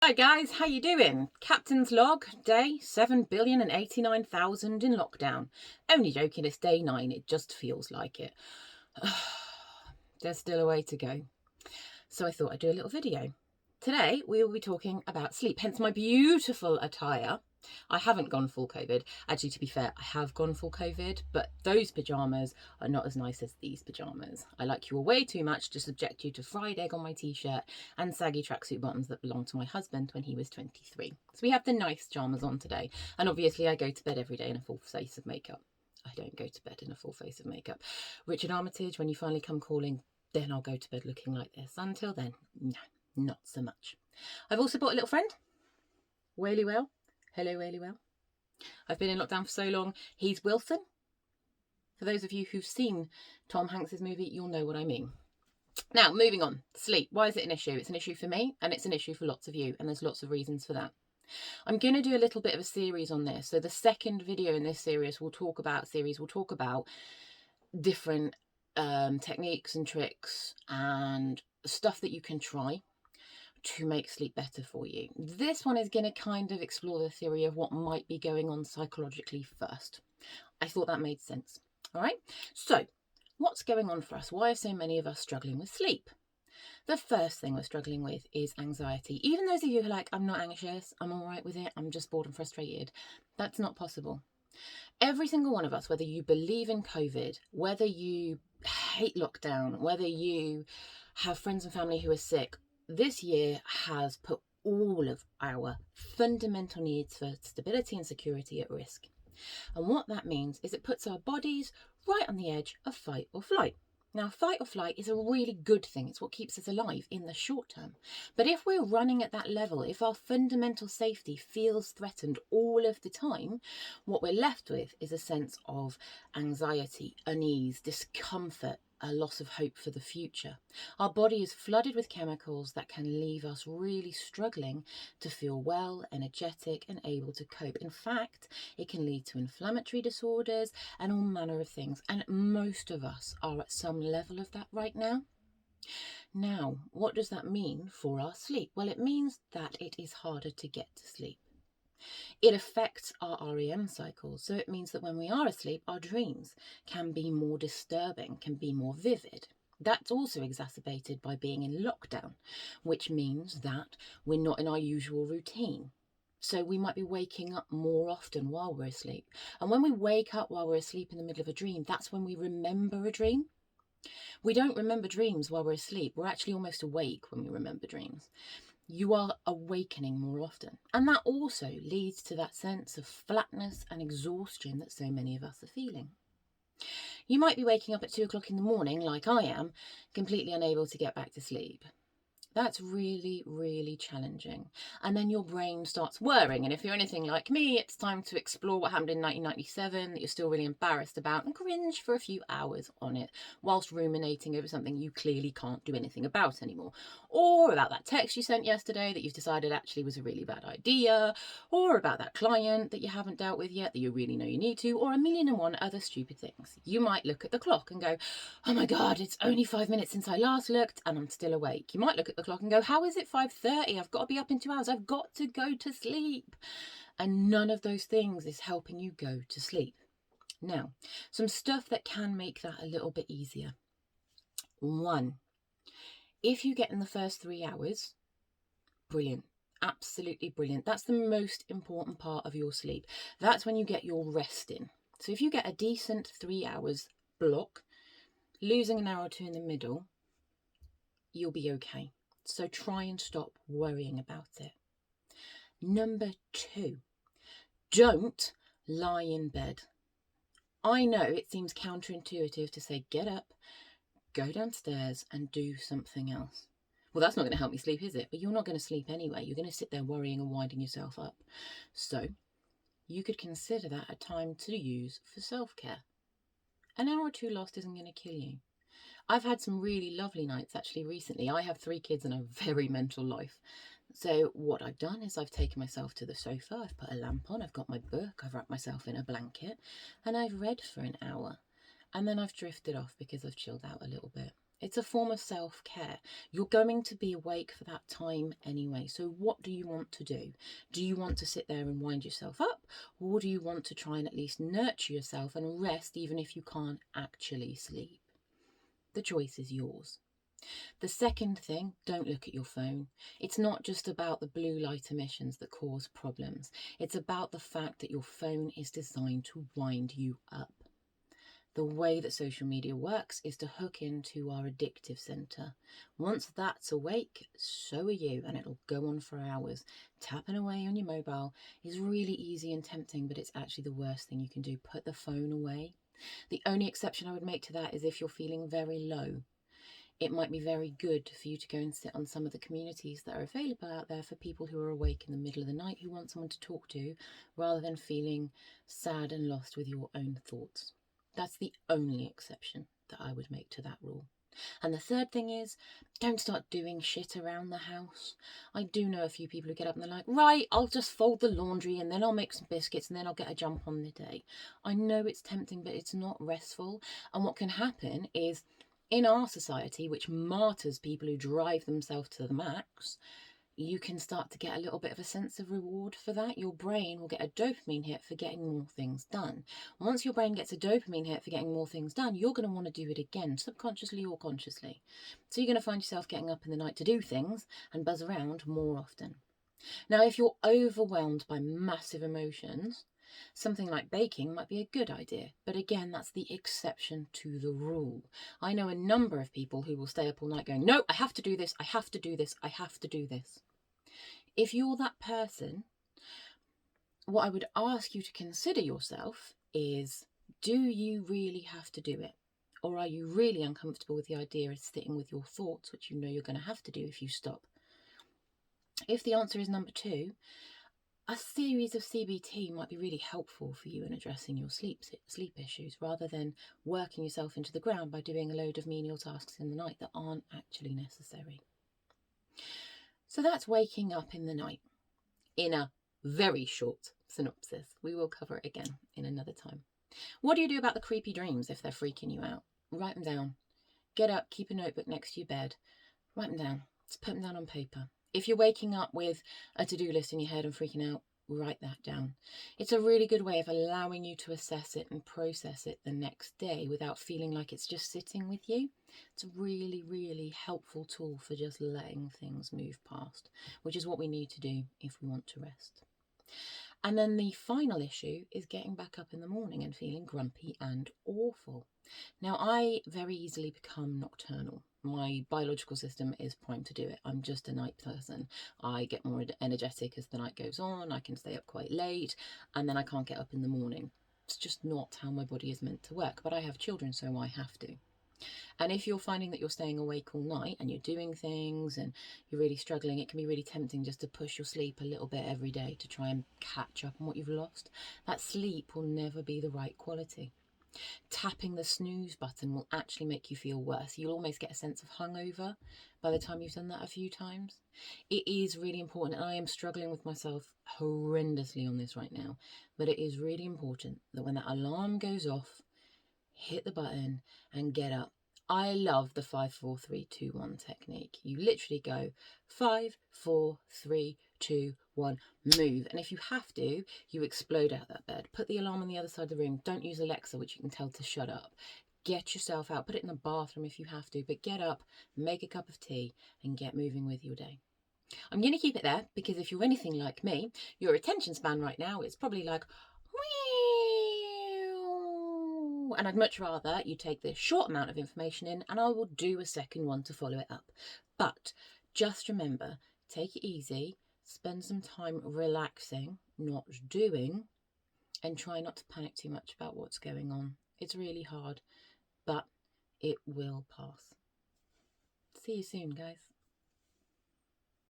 Hi guys, how you doing? Captain's log, day 7,089,000 in lockdown. Only joking, it's day 9, it just feels like it. There's still a way to go. So I thought I'd do a little video. Today we will be talking about sleep, hence my beautiful attire. I haven't gone full COVID. Actually, to be fair, I have gone full COVID, but those pyjamas are not as nice as these pyjamas. I like you all way too much to subject you to fried egg on my t-shirt and saggy tracksuit bottoms that belonged to my husband when he was 23. So we have the nice pyjamas on today. And obviously I go to bed every day in a full face of makeup. I don't go to bed in a full face of makeup. Richard Armitage, when you finally come calling, then I'll go to bed looking like this. Until then, no, not so much. I've also bought a little friend. Whaley Well. Hello, Whaley Well. I've been in lockdown for so long. He's Wilson. For those of you who've seen Tom Hanks's movie, you'll know what I mean. Now, moving on. Sleep. Why is it an issue? It's an issue for me, and it's an issue for lots of you, and there's lots of reasons for that. I'm going to do a little bit of a series on this. So the second video in this series will talk about different techniques and tricks and stuff that you can try to make sleep better for you. This one is going to kind of explore the theory of what might be going on psychologically first. I thought that made sense. All right, so what's going on for us? Why are so many of us struggling with sleep? The first thing we're struggling with is anxiety. Even those of you who are like, I'm not anxious, I'm all right with it, I'm just bored and frustrated, that's not possible. Every single one of us, whether you believe in COVID, whether you hate lockdown, whether you have friends and family who are sick, this year has put all of our fundamental needs for stability and security at risk. And what that means is it puts our bodies right on the edge of fight or flight. Now, fight or flight is a really good thing. It's what keeps us alive in the short term. But if we're running at that level, if our fundamental safety feels threatened all of the time, what we're left with is a sense of anxiety, unease, discomfort, a loss of hope for the future. Our body is flooded with chemicals that can leave us really struggling to feel well, energetic, and able to cope. In fact, it can lead to inflammatory disorders and all manner of things. And most of us are at some level of that right now. Now, what does that mean for our sleep? Well, it means that it is harder to get to sleep. It affects our REM cycles, so it means that when we are asleep, our dreams can be more disturbing, can be more vivid. That's also exacerbated by being in lockdown, which means that we're not in our usual routine. So we might be waking up more often while we're asleep. And when we wake up while we're asleep in the middle of a dream, that's when we remember a dream. We don't remember dreams while we're asleep. We're actually almost awake when we remember dreams. You are awakening more often. And that also leads to that sense of flatness and exhaustion that so many of us are feeling. You might be waking up at 2 o'clock in the morning, like I am, completely unable to get back to sleep. That's really, really challenging. And then your brain starts whirring. And if you're anything like me, it's time to explore what happened in 1997 that you're still really embarrassed about and cringe for a few hours on it whilst ruminating over something you clearly can't do anything about anymore. Or about that text you sent yesterday that you've decided actually was a really bad idea. Or about that client that you haven't dealt with yet that you really know you need to. Or a million and one other stupid things. You might look at the clock and go, oh my God, it's only 5 minutes since I last looked and I'm still awake. You might look at the clock and go, how is it 5:30? I've got to be up in 2 hours. I've got to go to sleep. And none of those things is helping you go to sleep. Now, some stuff that can make that a little bit easier. 1, if you get in the first 3 hours, brilliant. Absolutely brilliant. That's the most important part of your sleep. That's when you get your rest in. So if you get a decent 3 hours block, losing an hour or two in the middle, you'll be okay. So try and stop worrying about it. Number 2, don't lie in bed. I know it seems counterintuitive to say, get up, go downstairs and do something else. Well, that's not going to help me sleep, is it? But you're not going to sleep anyway. You're going to sit there worrying and winding yourself up. So you could consider that a time to use for self-care. An hour or two lost isn't going to kill you. I've had some really lovely nights actually recently. I have 3 kids and a very mental life. So what I've done is I've taken myself to the sofa, I've put a lamp on, I've got my book, I've wrapped myself in a blanket and I've read for an hour. And then I've drifted off because I've chilled out a little bit. It's a form of self-care. You're going to be awake for that time anyway. So what do you want to do? Do you want to sit there and wind yourself up? Or do you want to try and at least nurture yourself and rest even if you can't actually sleep? The choice is yours. The second thing, don't look at your phone. It's not just about the blue light emissions that cause problems. It's about the fact that your phone is designed to wind you up. The way that social media works is to hook into our addictive center. Once that's awake, so are you, and it'll go on for hours. Tapping away on your mobile is really easy and tempting, but it's actually the worst thing you can do. Put the phone away. The only exception I would make to that is if you're feeling very low. It might be very good for you to go and sit on some of the communities that are available out there for people who are awake in the middle of the night who want someone to talk to, rather than feeling sad and lost with your own thoughts. That's the only exception that I would make to that rule. And the third thing is, don't start doing shit around the house. I do know a few people who get up and they're like, right, I'll just fold the laundry and then I'll make some biscuits and then I'll get a jump on the day. I know it's tempting, but it's not restful. And what can happen is, in our society, which martyrs people who drive themselves to the max, you can start to get a little bit of a sense of reward for that. Your brain will get a dopamine hit for getting more things done. Once your brain gets a dopamine hit for getting more things done, you're going to want to do it again, subconsciously or consciously. So you're going to find yourself getting up in the night to do things and buzz around more often. Now, if you're overwhelmed by massive emotions, something like baking might be a good idea, but again, that's the exception to the rule. I know a number of people who will stay up all night going, no, I have to do this, I have to do this, I have to do this. If you're that person, what I would ask you to consider yourself is, do you really have to do it? Or are you really uncomfortable with the idea of sitting with your thoughts, which you know you're going to have to do if you stop? If the answer is number 2, a series of CBT might be really helpful for you in addressing your sleep issues, rather than working yourself into the ground by doing a load of menial tasks in the night that aren't actually necessary. So that's waking up in the night in a very short synopsis. We will cover it again in another time. What do you do about the creepy dreams if they're freaking you out? Write them down. Get up, keep a notebook next to your bed. Write them down. Just put them down on paper. If you're waking up with a to-do list in your head and freaking out, write that down. It's a really good way of allowing you to assess it and process it the next day without feeling like it's just sitting with you. It's a really, really helpful tool for just letting things move past, which is what we need to do if we want to rest. And then the final issue is getting back up in the morning and feeling grumpy and awful. Now, I very easily become nocturnal. My biological system is primed to do it. I'm just a night person. I get more energetic as the night goes on. I can stay up quite late and then I can't get up in the morning. It's just not how my body is meant to work. But I have children, so I have to. And if you're finding that you're staying awake all night and you're doing things and you're really struggling, it can be really tempting just to push your sleep a little bit every day to try and catch up on what you've lost. That sleep will never be the right quality. Tapping the snooze button will actually make you feel worse. You'll almost get a sense of hungover by the time you've done that a few times. It is really important, and I am struggling with myself horrendously on this right now, but it is really important that when that alarm goes off, hit the button and get up. I love the 5, 4, 3, 2, 1 technique. You literally go 5, 4, 3, 2, 1, move. And if you have to, you explode out that bed. Put the alarm on the other side of the room. Don't use Alexa, which you can tell to shut up. Get yourself out. Put it in the bathroom if you have to, but get up, make a cup of tea, and get moving with your day. I'm going to keep it there because if you're anything like me, your attention span right now is probably like, and I'd much rather you take this short amount of information in and I will do a second one to follow it up. But just remember, take it easy, spend some time relaxing, not doing, and try not to panic too much about what's going on. It's really hard, but it will pass. See you soon, guys.